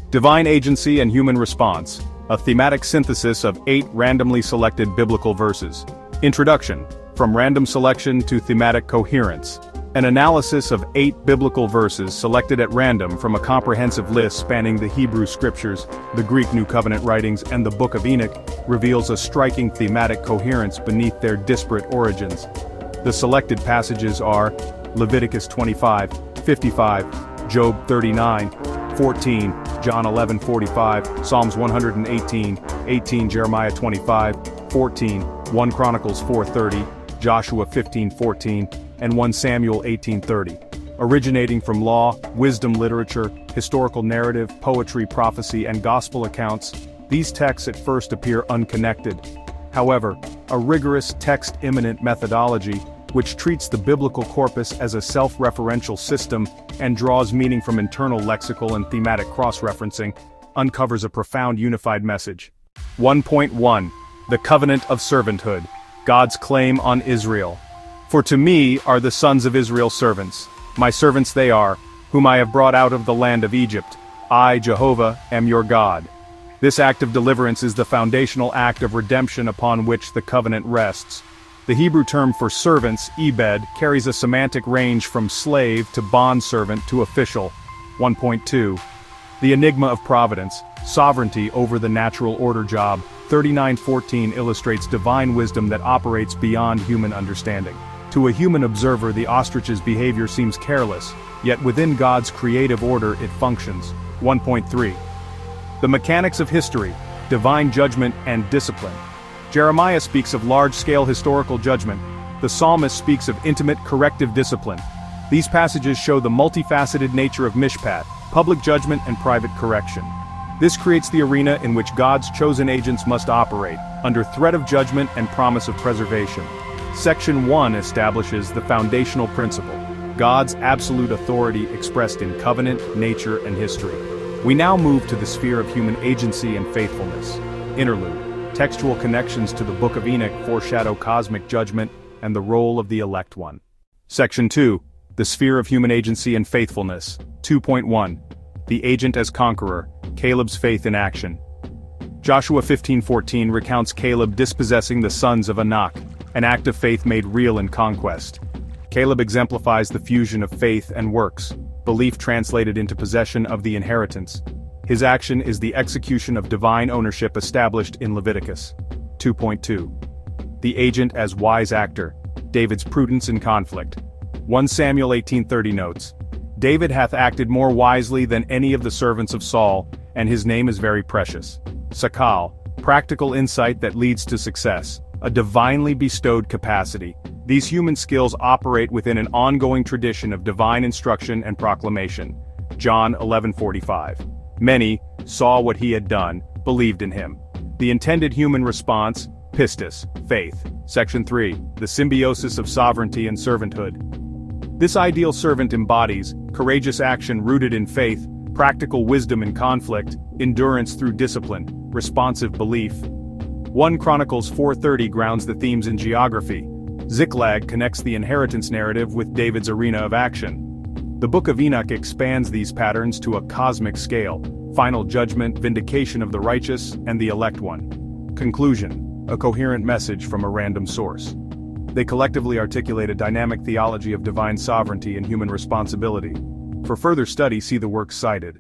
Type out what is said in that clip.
Divine Agency and Human Response, a thematic synthesis of 8 randomly selected biblical verses. Introduction, from random selection to thematic coherence. An analysis of 8 biblical verses selected at random from a comprehensive list spanning the Hebrew Scriptures, the Greek New Covenant writings, and the Book of Enoch reveals a striking thematic coherence beneath their disparate origins. The selected passages are Leviticus 25:55, Job 39:14, John 11:45, Psalms 118:18, Jeremiah 25:14, 1 Chronicles 4:30, Joshua 15:14, and 1 Samuel 18:30. Originating from law, wisdom literature, historical narrative, poetry, prophecy, and gospel accounts, these texts at first appear unconnected. However, a rigorous text-immanent methodology, which treats the biblical corpus as a self-referential system and draws meaning from internal lexical and thematic cross-referencing, uncovers a profound unified message. 1.1. The Covenant of Servanthood, God's Claim on Israel. For to me are the sons of Israel servants, my servants they are, whom I have brought out of the land of Egypt. I, Jehovah, am your God. This act of deliverance is the foundational act of redemption upon which the covenant rests. The Hebrew term for servants, ebed, carries a semantic range from slave to bondservant to official. 1.2. The enigma of providence, sovereignty over the natural order job. 39:14 illustrates divine wisdom that operates beyond human understanding. To a human observer, the ostrich's behavior seems careless, yet within God's creative order it functions. 1.3. The mechanics of history, divine judgment and discipline. Jeremiah speaks of large-scale historical judgment. The psalmist speaks of intimate corrective discipline. These passages show the multifaceted nature of mishpat, public judgment and private correction. This creates the arena in which God's chosen agents must operate, under threat of judgment and promise of preservation. Section 1 establishes the foundational principle, God's absolute authority expressed in covenant, nature, and history. We now move to the sphere of human agency and faithfulness. Interlude. Textual connections to the Book of Enoch foreshadow cosmic judgment and the role of the elect one. Section 2. The sphere of human agency and faithfulness. 2.1. The agent as conqueror, Caleb's faith in action. Joshua 15:14 recounts Caleb dispossessing the sons of Enoch, an act of faith made real in conquest. Caleb exemplifies the fusion of faith and works, belief translated into possession of the inheritance. His action is the execution of divine ownership established in Leviticus. 2.2. The agent as wise actor, David's prudence in conflict. 1 Samuel 18:30 notes, David hath acted more wisely than any of the servants of Saul, and his name is very precious. Sakal, practical insight that leads to success, a divinely bestowed capacity. These human skills operate within an ongoing tradition of divine instruction and proclamation. John 11:45. Many saw what he had done, believed in him. The intended human response, pistis, faith. Section 3, the symbiosis of sovereignty and servanthood. This ideal servant embodies courageous action rooted in faith, practical wisdom in conflict, endurance through discipline, responsive belief. 1 Chronicles 4:30 grounds the themes in geography. Ziklag connects the inheritance narrative with David's arena of action. The Book of Enoch expands these patterns to a cosmic scale, final judgment, vindication of the righteous, and the elect one. Conclusion, a coherent message from a random source. They collectively articulate a dynamic theology of divine sovereignty and human responsibility. For further study, see the works cited.